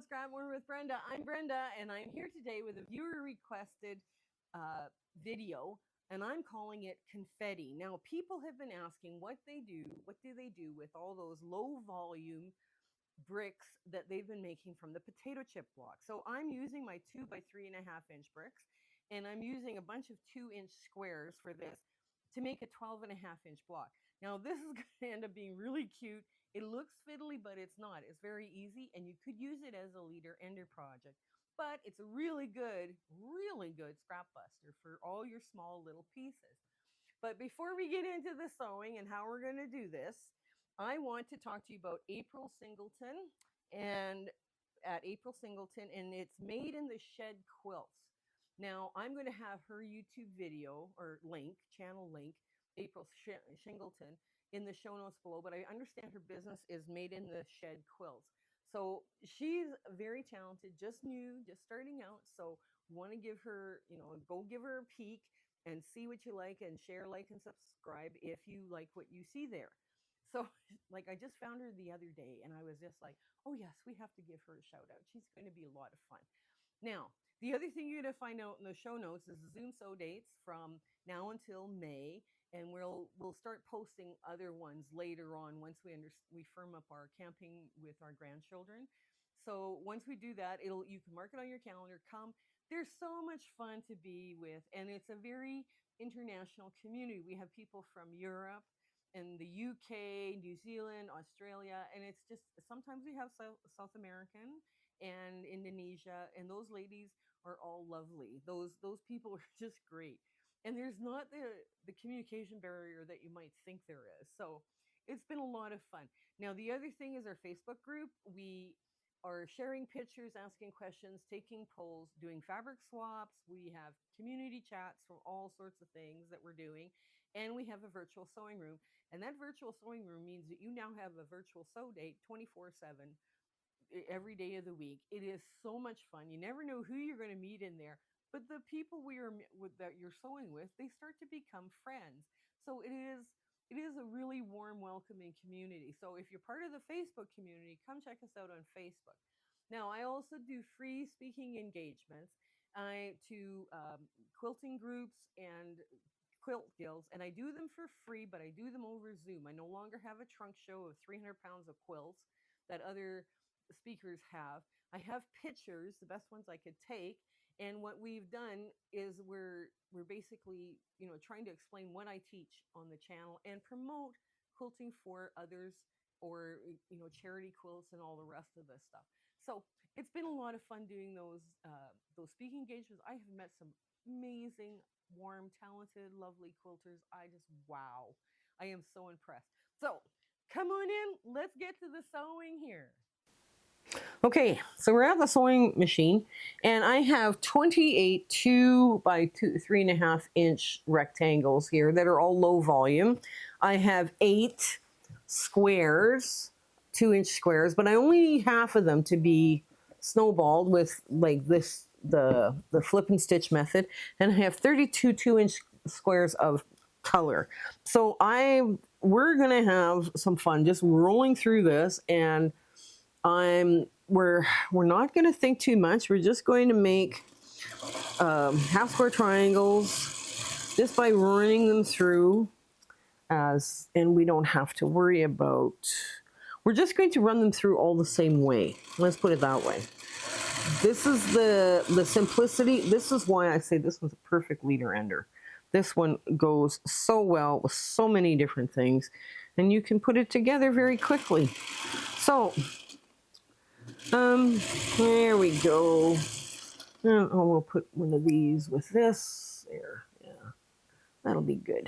on Scrap More with Brenda. I'm Brenda, and I'm here today with a viewer requested video, and I'm calling it Confetti. Now, people have been asking what do they do with all those low volume bricks that they've been making from the potato chip block. So I'm using my 2 by 3.5-inch bricks, and I'm using a bunch of 2-inch squares for this to make a 12.5-inch block. Now, this is going to end up being really cute. It looks fiddly, but it's not. It's very easy, and you could use it as a leader ender project. But it's a really good scrap buster for all your small little pieces. But before we get into the sewing and how we're going to do this, I want to talk to you about April Singleton and at April Singleton, and it's made in the shed quilts. Now, I'm going to have her YouTube video or link, channel link, April Singleton, in the show notes below, but I understand her business is made in the shed quilts. So she's very talented, just new, just starting out. So want to give her, go give her a peek and see what you like, and share, like, and subscribe if you like what you see there. So, like, I just found her the other day, and I was just like, oh, yes, we have to give her a shout out. She's going to be a lot of fun. Now, the other thing you're going to find out in the show notes is the Zoom sew dates from now until May, and we'll start posting other ones later on once we firm up our camping with our grandchildren. So once we do that, you can mark it on your calendar. Come. There's so much fun to be with, and it's a very international community. We have people from Europe and the UK, New Zealand, Australia, and it's just sometimes we have South American and Indonesia, and those ladies are all lovely. Those people are just great. And there's not the communication barrier that you might think there is. So it's been a lot of fun. Now, the other thing is our Facebook group. We are sharing pictures, asking questions, taking polls, doing fabric swaps. We have community chats for all sorts of things that we're doing. And we have a virtual sewing room. And that virtual sewing room means that you now have a virtual sew date 24/7 every day of the week. It is so much fun. You never know who you're going to meet in there. But the people that you're sewing with, they start to become friends. So it is a really warm, welcoming community. So if you're part of the Facebook community, come check us out on Facebook. Now, I also do free speaking engagements to quilting groups and quilt guilds, and I do them for free, but I do them over Zoom. I no longer have a trunk show of 300 pounds of quilts that other speakers have. I have pictures, the best ones I could take. And what we've done is we're basically, trying to explain what I teach on the channel and promote quilting for others, or, charity quilts and all the rest of this stuff. So it's been a lot of fun doing those speaking engagements. I have met some amazing, warm, talented, lovely quilters. Wow. I am so impressed. So come on in. Let's get to the sewing here. Okay, so we're at the sewing machine, and I have 28 2 by 3.5-inch rectangles here that are all low volume. I have 8 squares, 2-inch squares, but I only need half of them to be snowballed with like this, the flip and stitch method, and I have 32 2-inch squares of color. So we're gonna have some fun just rolling through this, and we're not going to think too much. We're just going to make half square triangles just by running them through, and we don't have to worry about. We're just going to run them through all the same way. Let's put it that way. This is the simplicity. This is why I say this one's a perfect leader ender. This one goes so well with so many different things, and you can put it together very quickly. So. There we go. Oh, we'll put one of these with this. There, yeah, that'll be good.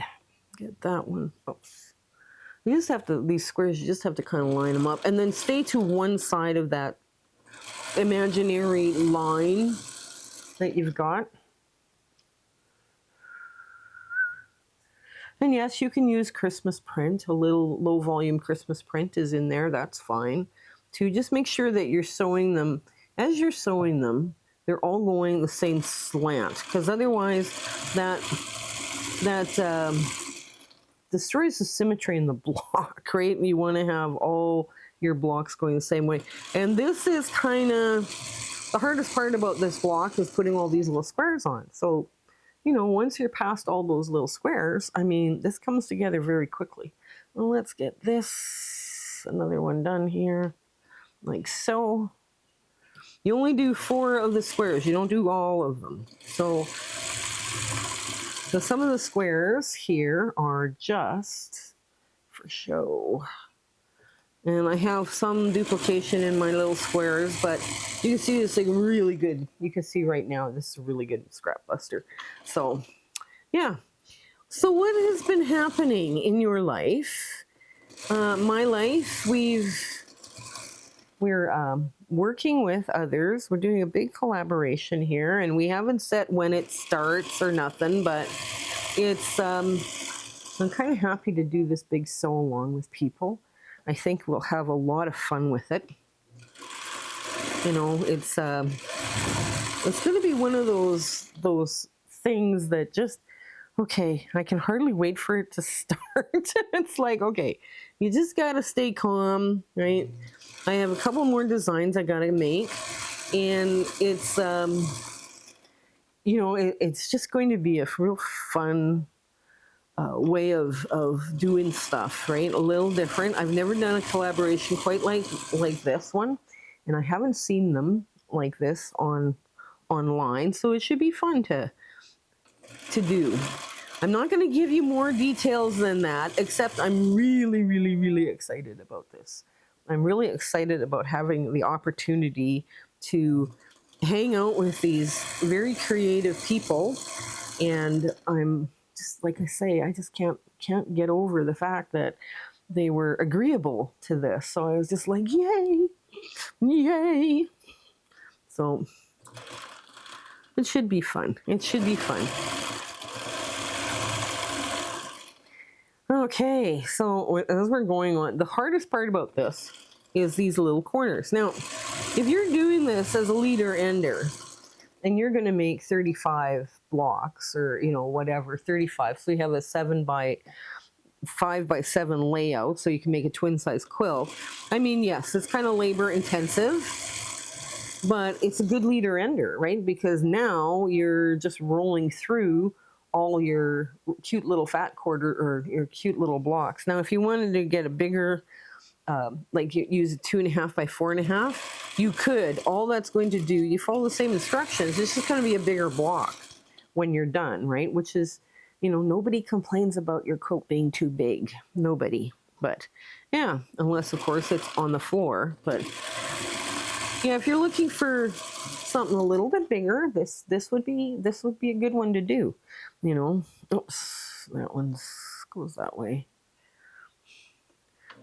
Get that one. Oops. You just have to, these squares, you just have to kind of line them up, and then stay to one side of that imaginary line that you've got. And yes, you can use Christmas print. A little low volume Christmas print is in there. That's fine. To just make sure that you're sewing them, as you're sewing them, they're all going the same slant, because otherwise that destroys the symmetry in the block, right? You want to have all your blocks going the same way. And this is kind of the hardest part about this block is putting all these little squares on. So, you know, once you're past all those little squares, I mean, this comes together very quickly. Well, let's get this, another one done here, like so. You only do 4 of the squares. You don't do all of them. So some of the squares here are just for show. And I have some duplication in my little squares, but you can see this thing really good. You can see right now, this is a really good scrap buster. So, yeah. So what has been happening in your life? My life, we're working with others. We're doing a big collaboration here, and we haven't set when it starts or nothing, but it's, I'm kind of happy to do this big sew along with people. I think we'll have a lot of fun with it. You know, it's going to be one of those things that just, okay, I can hardly wait for it to start. It's like, okay, you just got to stay calm, right? I have a couple more designs I got to make, and it's, you know, it's just going to be a real fun way of doing stuff, right? A little different. I've never done a collaboration quite like this one, and I haven't seen them like this online, so it should be fun to do. I'm not going to give you more details than that, except I'm really, really, really excited about this. I'm really excited about having the opportunity to hang out with these very creative people, and I'm just, like I say, I just can't get over the fact that they were agreeable to this. So I was just like, yay, yay. So it should be fun. It should be fun. Okay, so as we're going on, the hardest part about this is these little corners. Now, if you're doing this as a leader ender, and you're going to make 35 blocks, or, you know, whatever, 35. So you have a 7 by 5 by 7 layout, so you can make a twin size quilt. I mean, yes, it's kind of labor intensive, but it's a good leader ender, right? Because now you're just rolling through all your cute little fat quarter or your cute little blocks. Now, if you wanted to get a bigger, like you use a 2.5 by 4.5, you could. All that's going to do, you follow the same instructions. It's just going to be a bigger block when you're done, right? Which is, you know, nobody complains about your quilt being too big. Nobody. But yeah, unless of course it's on the floor. But yeah, if you're looking for something a little bit bigger, this would be a good one to do. You know, oops, that one goes that way.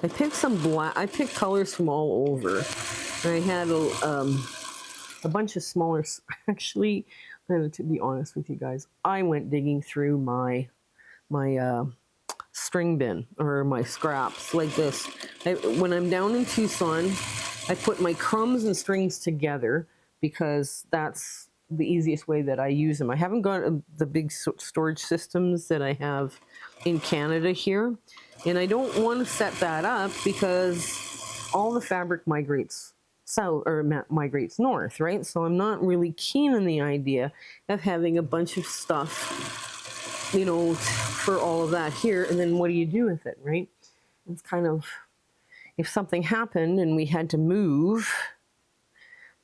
I picked some black. I picked colors from all over. I had a bunch of smaller. Actually, to be honest with you guys, I went digging through my string bin or my scraps like this. When I'm down in Tucson, I put my crumbs and strings together because that's the easiest way that I use them. I haven't got the big storage systems that I have in Canada here, and I don't want to set that up because all the fabric migrates south or migrates north, right? So I'm not really keen on the idea of having a bunch of stuff, you know, for all of that here, and then what do you do with it, right? It's kind of, if something happened and we had to move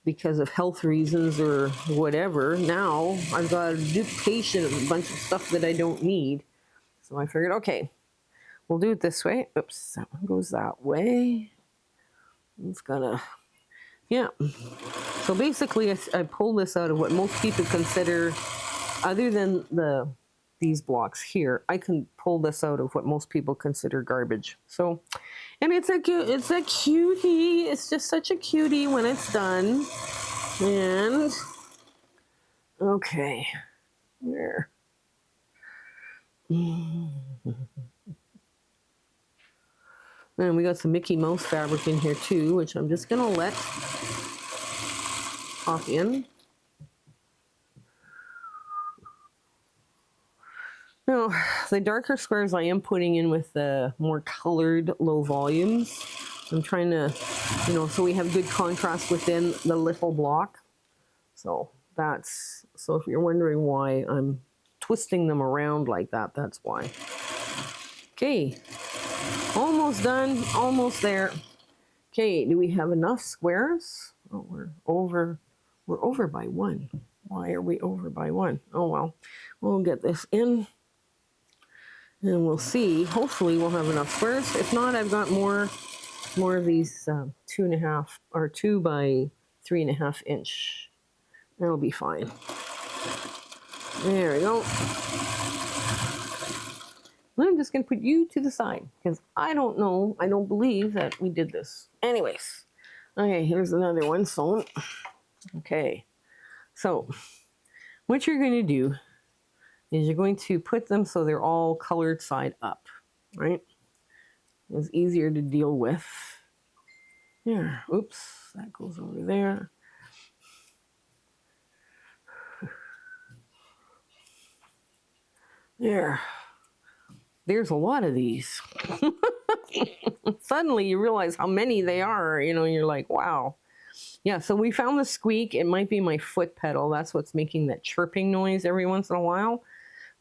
because of health reasons or whatever, now I've got a duplication of a bunch of stuff that I don't need. So I figured, okay, we'll do it this way. Oops, that one goes that way. It's gonna, yeah. So basically, I pulled this out of what most people consider, other than these blocks here, I can pull this out of what most people consider garbage. So, and it's a cutie. It's just such a cutie when it's done. And okay, there. And we got some Mickey Mouse fabric in here too, which I'm just gonna let pop in. Now, the darker squares I am putting in with the more colored low volumes. I'm trying to, so we have good contrast within the little block. So if you're wondering why I'm twisting them around like that, that's why. Okay, almost done, almost there. Okay, do we have enough squares? Oh, we're over by one. Why are we over by one? Oh well, we'll get this in and we'll see. Hopefully we'll have enough squares. If not, I've got more of these 2.5 or 2 by 3.5 inch. That'll be fine. There we go. I'm just going to put you to the side because I don't know. I don't believe that we did this. Anyways. Okay, here's another one sewn. Okay. So what you're going to do is you're going to put them so they're all colored side up, right? It's easier to deal with. There. Oops. That goes over there. There. There's a lot of these. Suddenly you realize how many they are, you're like, wow. Yeah, so we found the squeak. It might be my foot pedal. That's what's making that chirping noise every once in a while.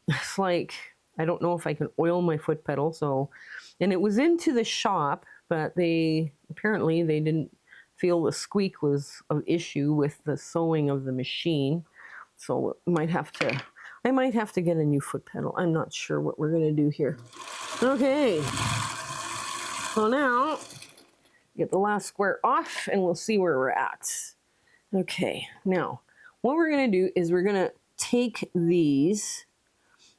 It's like, I don't know if I can oil my foot pedal. And it was into the shop, but apparently they didn't feel the squeak was an issue with the sewing of the machine. So I might have to get a new foot pedal. I'm not sure what we're going to do here. Okay. So now, get the last square off and we'll see where we're at. Okay. Now, what we're going to do is we're going to take these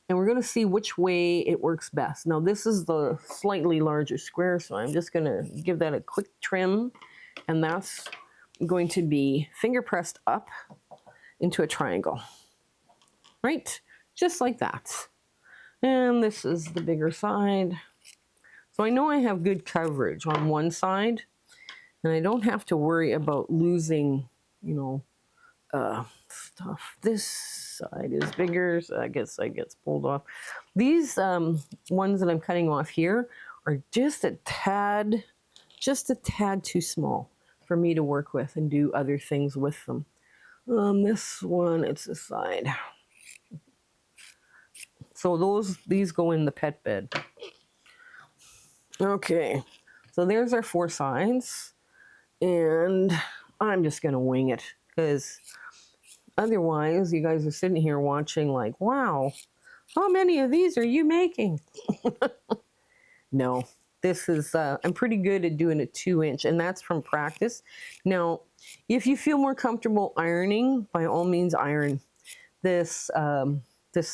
and we're going to see which way it works best. Now, this is the slightly larger square, so I'm just going to give that a quick trim. And that's going to be finger pressed up into a triangle. Right? Just like that. And this is the bigger side. So I know I have good coverage on one side. And I don't have to worry about losing, stuff. This side is bigger, so I guess that gets pulled off. These ones that I'm cutting off here are just a tad too small for me to work with and do other things with them. This one, it's this side. So these go in the pet bed. Okay, so there's our 4 sides. And I'm just going to wing it because otherwise you guys are sitting here watching like, wow, how many of these are you making? No, this is, I'm pretty good at doing a 2-inch and that's from practice. Now, if you feel more comfortable ironing, by all means iron. This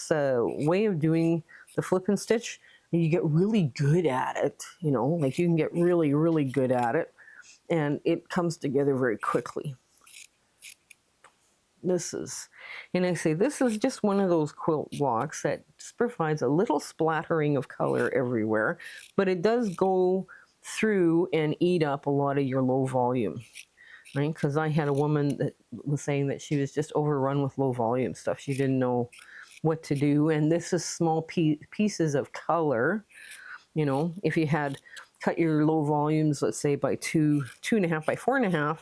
way of doing the flip and stitch, you get really good at it, like you can get really, really good at it. And it comes together very quickly. This is just one of those quilt blocks that just provides a little splattering of color everywhere, but it does go through and eat up a lot of your low volume, right? Because I had a woman that was saying that she was just overrun with low volume stuff. She didn't know what to do. And this is small pieces of color. If you had cut your low volumes, let's say by 2.5 by 4.5,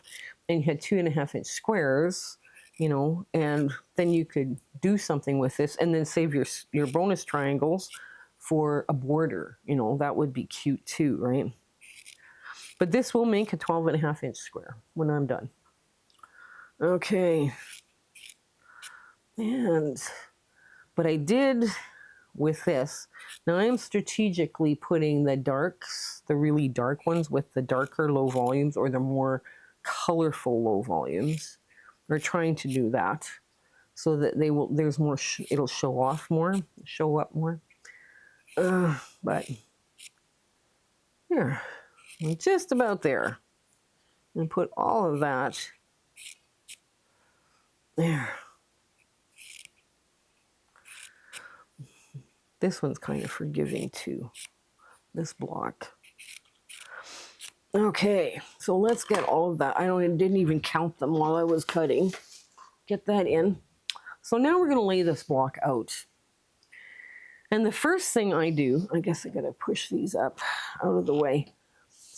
and you had 2.5-inch squares, and then you could do something with this and then save your bonus triangles for a border. That would be cute too, right? But this will make a 12.5-inch square when I'm done. Okay. But I did with this. Now I'm strategically putting the darks, the really dark ones with the darker low volumes or the more colorful low volumes. We're trying to do that so that there's more, it'll show up more. But here, I'm just about there. And put all of that there. This one's kind of forgiving too, this block. Okay, so let's get all of that. I didn't even count them while I was cutting. Get that in. So now we're going to lay this block out. And the first thing I do, I guess I got to push these up out of the way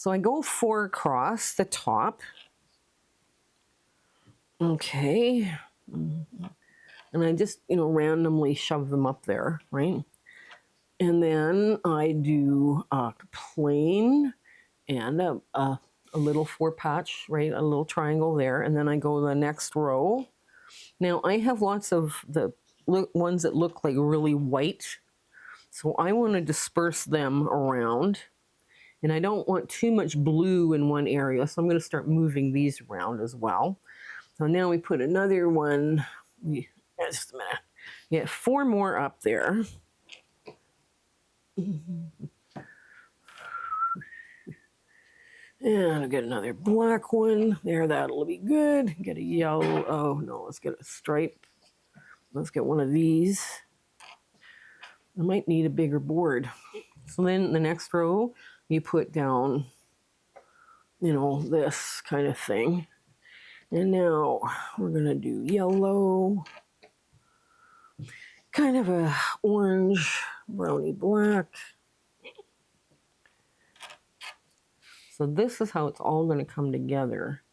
So I go 4 across the top. Okay. And I just, randomly shove them up there, right? And then I do a plain and a little 4-patch, right? A little triangle there. And then I go the next row. Now I have lots of the ones that look like really white. So I want to disperse them around. And I don't want too much blue in one area, so I'm going to start moving these around as well. So now we put another one. Just a minute. Get 4 more up there. And I'll get another black one. There, that'll be good. Get a yellow. Oh, no, let's get a stripe. Let's get one of these. I might need a bigger board. So then the next row, you put down, this kind of thing. And now we're going to do yellow, kind of a orange, browny black. So this is how it's all going to come together.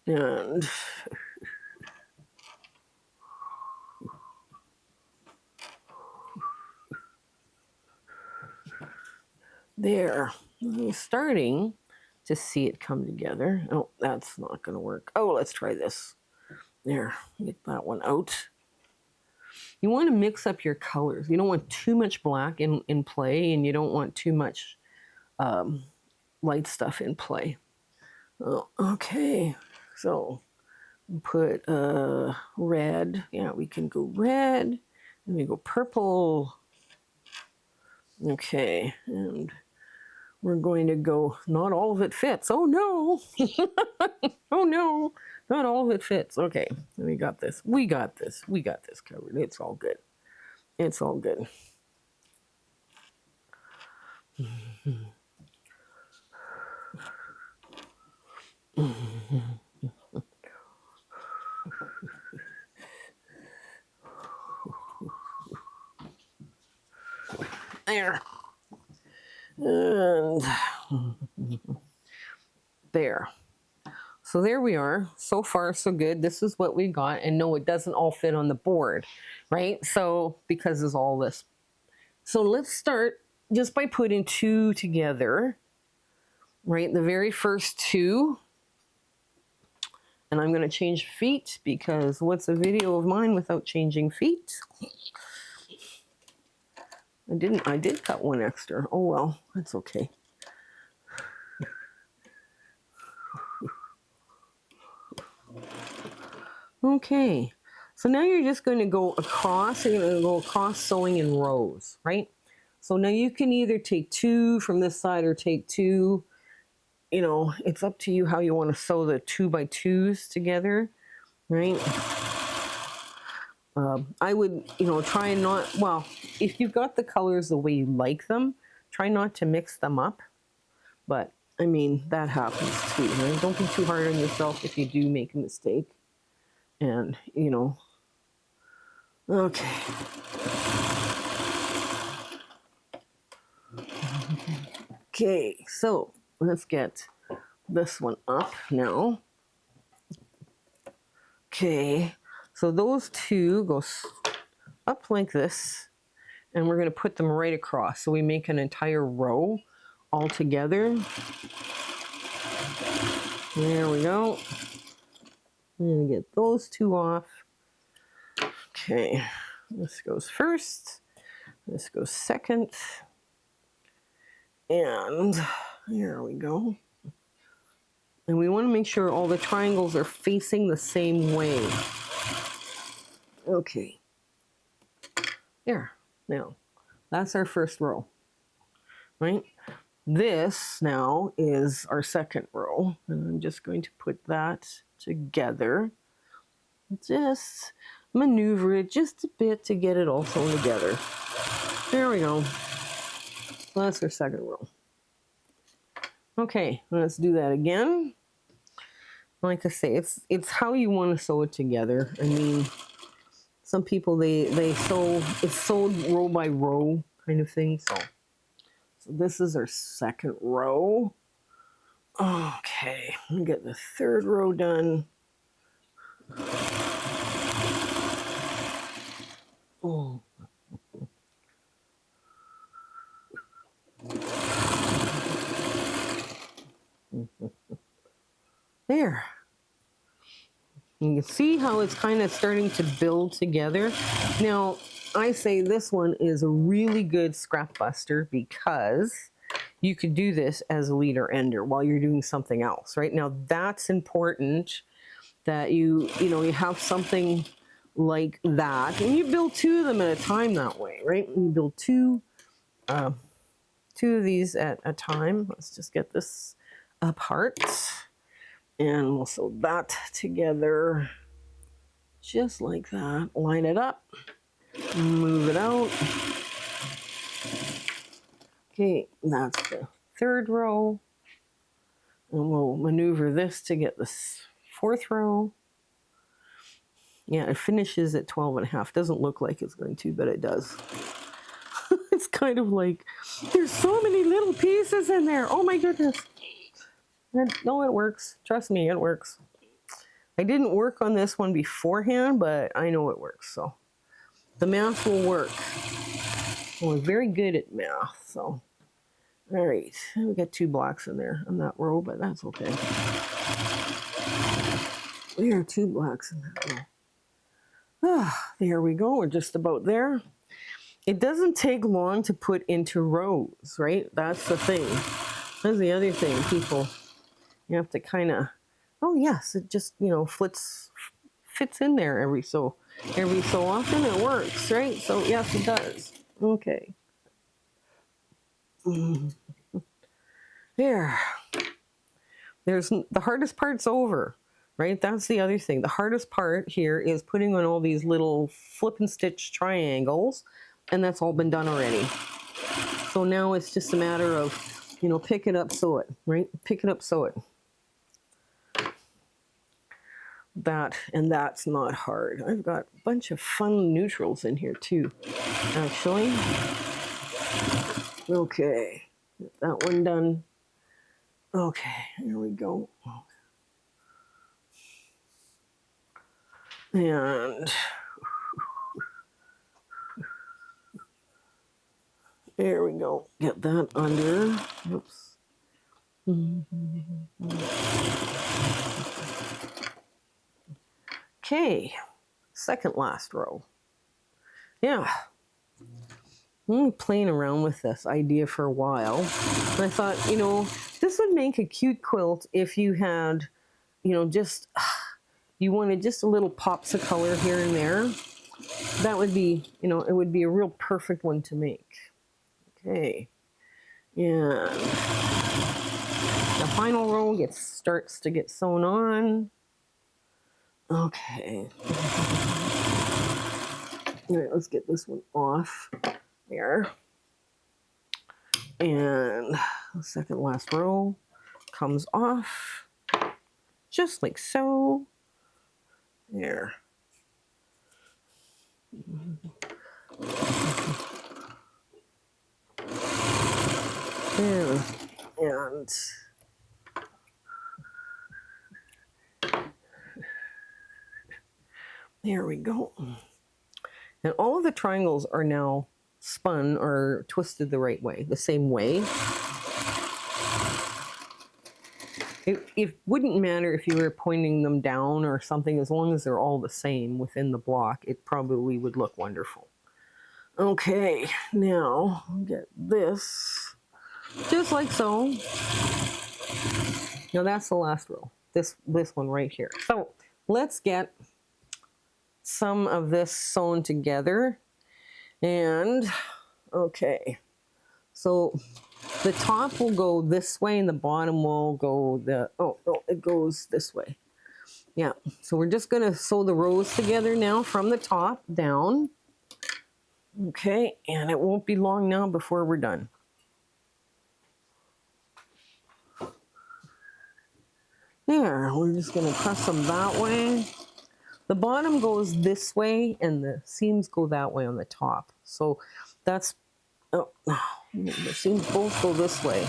And there, I'm starting to see it come together. Oh, that's not going to work. Oh, let's try this. There, get that one out. You want to mix up your colors. You don't want too much black in play, and you don't want too much light stuff in play. Oh, okay, so put red. Yeah, we can go red, and we go purple. Okay, and we're going to go, not all of it fits. Oh no. Oh no, not all of it fits. Okay, we got this. We got this. We got this covered. It's all good. It's all good. There. And there. So there we are. So far, so good. This is what we got. And no, it doesn't all fit on the board, right? So, because there's all this. So let's start just by putting 2 together, right? The very first 2. And I'm going to change feet, because what's a video of mine without changing feet? I did cut one extra. Oh well, that's okay. Okay, so now you're just going to go across. You're going to go across sewing in rows, right? So now you can either take 2 from this side or take 2. It's up to you how you want to sew the 2x2s together, right? I would, try and not, well, if you've got the colors the way you like them, try not to mix them up. But, I mean, that happens too, right? Don't be too hard on yourself if you do make a mistake. And, okay. Okay, so let's get this one up now. Okay, so those 2 go up like this, and we're going to put them right across. So we make an entire row all together. There we go. I'm going to get those 2 off. Okay, this goes first. This goes second. And here we go. And we want to make sure all the triangles are facing the same way. Okay. There. Now, that's our first row. Right? This now is our second row. And I'm just going to put that together. Just maneuver it just a bit to get it all sewn together. There we go. So that's our second row. Okay, let's do that again. Like I say, it's how you want to sew it together. I mean, some people they sew, it's sewed row by row kind of thing. So this is our second row. Okay, let me get the third row done. Oh. There. You can see how it's kind of starting to build together. Now, I say this one is a really good scrap buster because you could do this as a leader ender while you're doing something else, right? Now, that's important that you have something like that. And you build two of them at a time that way, right? You build two of these at a time. Let's just get this apart. And we'll sew that together just like that. Line it up, move it out. Okay, that's the third row. And we'll maneuver this to get this fourth row. Yeah, it finishes at 12.5. Doesn't look like it's going to, but it does. It's kind of like, there's so many little pieces in there. Oh my goodness. No, it works. Trust me, it works. I didn't work on this one beforehand, but I know it works. So the math will work. We're very good at math. So, all right. We got 2 blocks in there on that row, but that's okay. We are 2 blocks in that row. Ah, there we go. We're just about there. It doesn't take long to put into rows, right? That's the thing. That's the other thing, people. You have to kind of, oh yes, it just, fits in there every so often. It works, right? So yes, it does. Okay. There. There's the hardest part's over, right? That's the other thing. The hardest part here is putting on all these little flip and stitch triangles, and that's all been done already. So now it's just a matter of, pick it up, sew it, right? Pick it up, sew it. That's not hard. I've got a bunch of fun neutrals in here too, actually. Okay, get that one done. Okay, here we go. And there we go. Get that under. Oops. Okay, second last row. Yeah. I've been playing around with this idea for a while. And I thought, this would make a cute quilt if you had, just, you wanted just a little pops of color here and there. That would be, it would be a real perfect one to make. Okay. And the final row starts to get sewn on. Okay. All right, let's get this one off. There. And the second last row comes off. Just like so. There. There. And there we go. And all of the triangles are now spun or twisted the right way, the same way. It wouldn't matter if you were pointing them down or something, as long as they're all the same within the block, it probably would look wonderful. Okay, now I'll get this just like so. Now that's the last row, this one right here. So let's get some of this sewn together. And okay, so the top will go this way and the bottom will go it goes this way. Yeah, so we're just gonna sew the rows together now from the top down. Okay, and it won't be long now before we're done. There, we're just gonna press them that way. The bottom goes this way and the seams go that way on the top. So that's, the seams both go this way.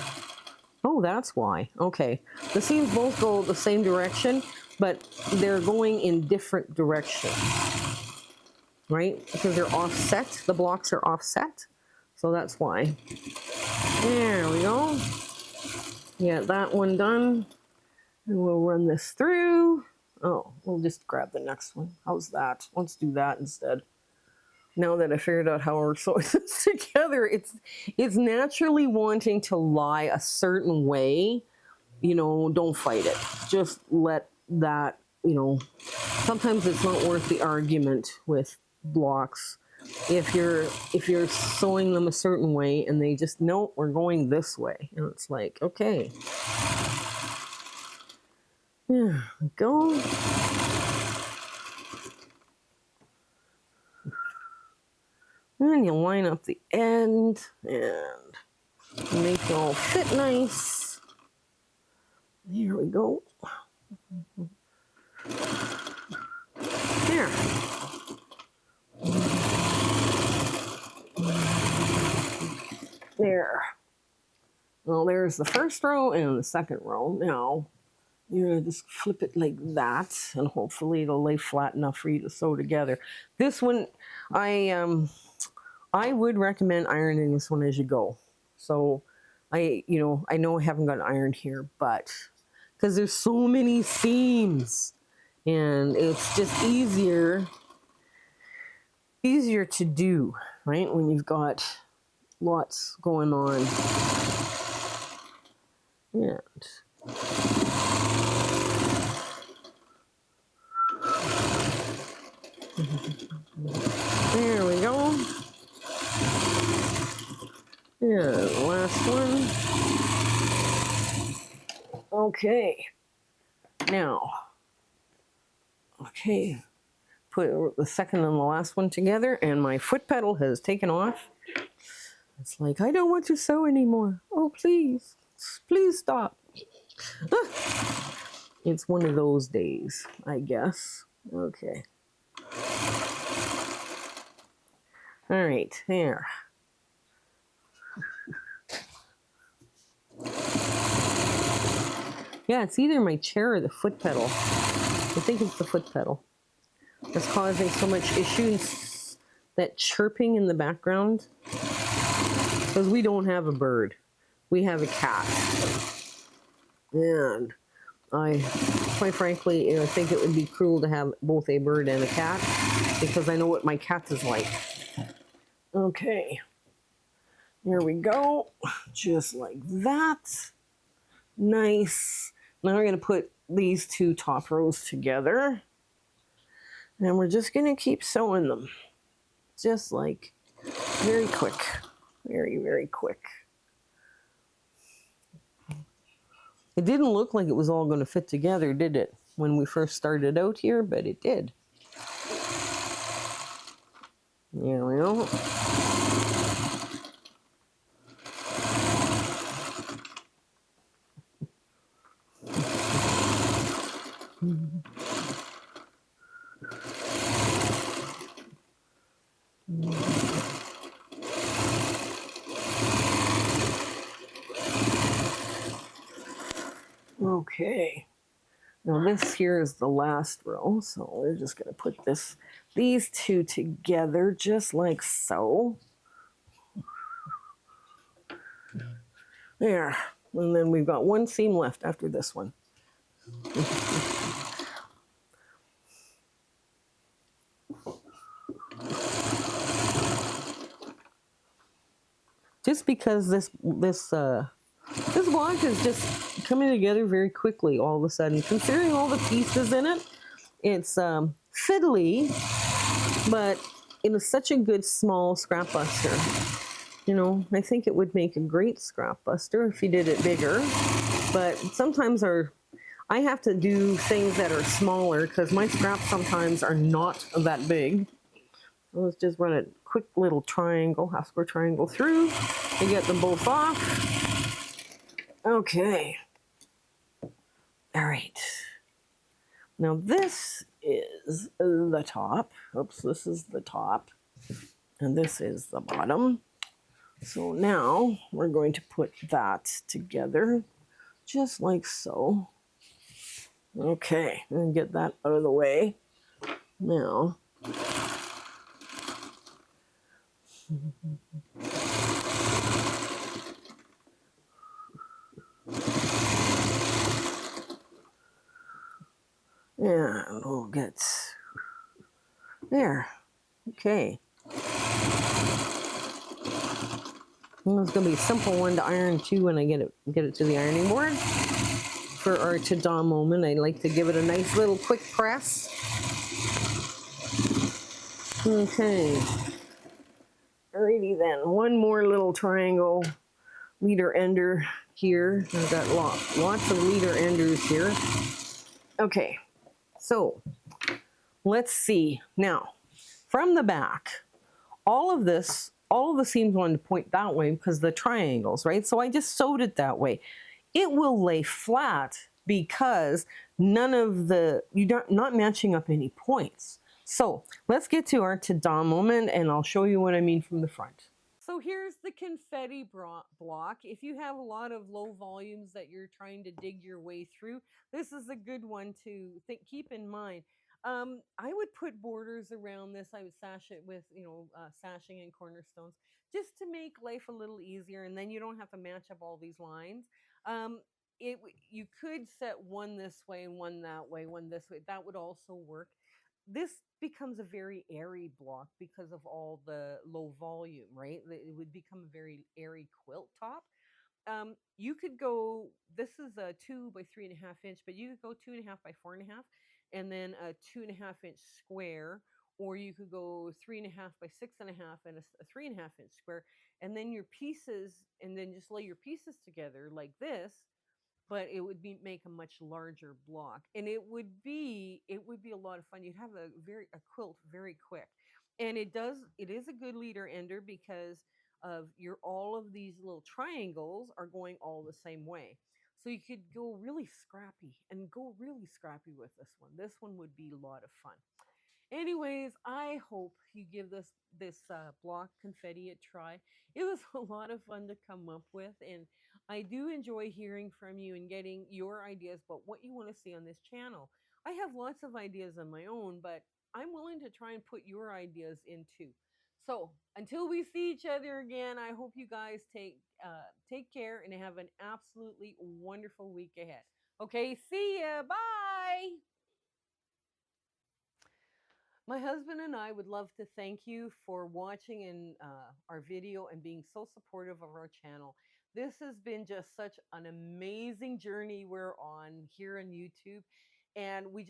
Oh, that's why. Okay. The seams both go the same direction, but they're going in different directions, right? Because they're offset. The blocks are offset. So that's why. There we go. Get that one done. And we'll run this through. Oh, we'll just grab the next one. How's that? Let's do that instead. Now that I figured out how we're sewing this together, it's naturally wanting to lie a certain way. You know, don't fight it. Just let that, you know, sometimes it's not worth the argument with blocks. If you're sewing them a certain way and they just, no, we're going this way. And it's like, okay. There we go. And you line up the end and make it all fit nice. Here we go. There. There. Well, there's the first row and the second row. Now, you're going to just flip it like that, and hopefully it'll lay flat enough for you to sew together. This one, I would recommend ironing this one as you go. So, I know I haven't got an iron here, but because there's so many seams, and it's just easier to do, right? When you've got lots going on. And there we go. Yeah, the last one. Okay. Now, okay, put the second and the last one together, and my foot pedal has taken off. It's like, I don't want to sew anymore. Oh, please. Please stop. It's one of those days, I guess. Okay. All right, there. Yeah, it's either my chair or the foot pedal. I think it's the foot pedal that's causing so much issues. That chirping in the background. Because we don't have a bird. We have a cat. And I, quite frankly, I think it would be cruel to have both a bird and a cat, because I know what my cat is like. Okay. Here we go. Just like that. Nice. Now we're going to put these two top rows together. And we're just going to keep sewing them. Just like very quick. Very, very quick. It didn't look like it was all going to fit together, did it? When we first started out here, but it did. There we go. Okay, now this here is the last row, so we're just going to put these two together just like so. There, and then we've got one seam left after this one. Just because this block is just coming together very quickly all of a sudden. Considering all the pieces in it, it's fiddly, but it is such a good small scrap buster. You know, I think it would make a great scrap buster if you did it bigger. But sometimes I have to do things that are smaller because my scraps sometimes are not that big. Let's just run a quick little triangle, half square triangle through and get them both off. Okay. All right. Now this is the top. Oops, this is the top. And this is the bottom. So now we're going to put that together. just like so. Okay, and get that out of the way. Now, and we'll get there. Okay. Well, it's gonna be a simple one to iron too when I get it to the ironing board. For our ta-da moment, I like to give it a nice little quick press. Okay. Alrighty then. One more little triangle leader ender here. I've got lots of leader enders here. Okay. So let's see. Now, from the back, all of the seams wanted to point that way because the triangles, right? So I just sewed it that way. It will lay flat because you're not matching up any points. So let's get to our ta-da moment and I'll show you what I mean from the front. So here's the confetti block. If you have a lot of low volumes that you're trying to dig your way through, this is a good one to keep in mind. I would put borders around this. I would sash it with, sashing and cornerstones just to make life a little easier. And then you don't have to match up all these lines. You could set one this way and one that way, one this way. That would also work. This becomes a very airy block because of all the low volume, right? It would become a very airy quilt top. You could go, this is a 2 by 3.5 inch, but you could go 2.5 by 4.5, and then a 2.5 inch square, or you could go 3.5 by 6.5 and a 3.5 inch square, and then your pieces, and then just lay your pieces together like this. But it would make a much larger block, and it would be a lot of fun. You'd have a quilt very quick, and it is a good leader ender because of all of these little triangles are going all the same way. So you could go really scrappy with this one. This one would be a lot of fun. Anyways, I hope you give this block confetti a try. It was a lot of fun to come up with, and I do enjoy hearing from you and getting your ideas about what you want to see on this channel. I have lots of ideas on my own, but I'm willing to try and put your ideas in too. So until we see each other again, I hope you guys take care and have an absolutely wonderful week ahead. Okay, see ya. Bye. My husband and I would love to thank you for watching our video and being so supportive of our channel. This has been just such an amazing journey we're on here on YouTube, and we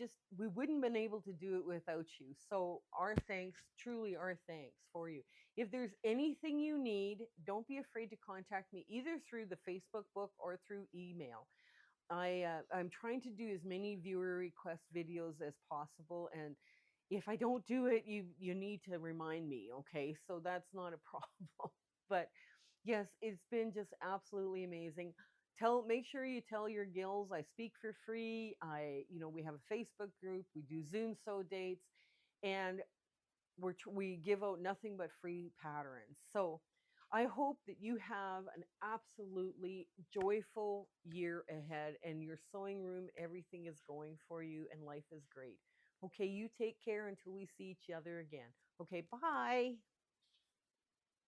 wouldn't been able to do it without you. So our thanks, truly our thanks for you. If there's anything you need, don't be afraid to contact me either through the Facebook book or through email. I'm trying to do as many viewer request videos as possible, and if I don't do it, you need to remind me, okay? So that's not a problem. But yes, it's been just absolutely amazing. Make sure you tell your gills I speak for free. We have a Facebook group. We do Zoom sew dates, and we give out nothing but free patterns. So I hope that you have an absolutely joyful year ahead, and your sewing room, everything is going for you, and life is great. Okay, you take care until we see each other again. Okay, bye.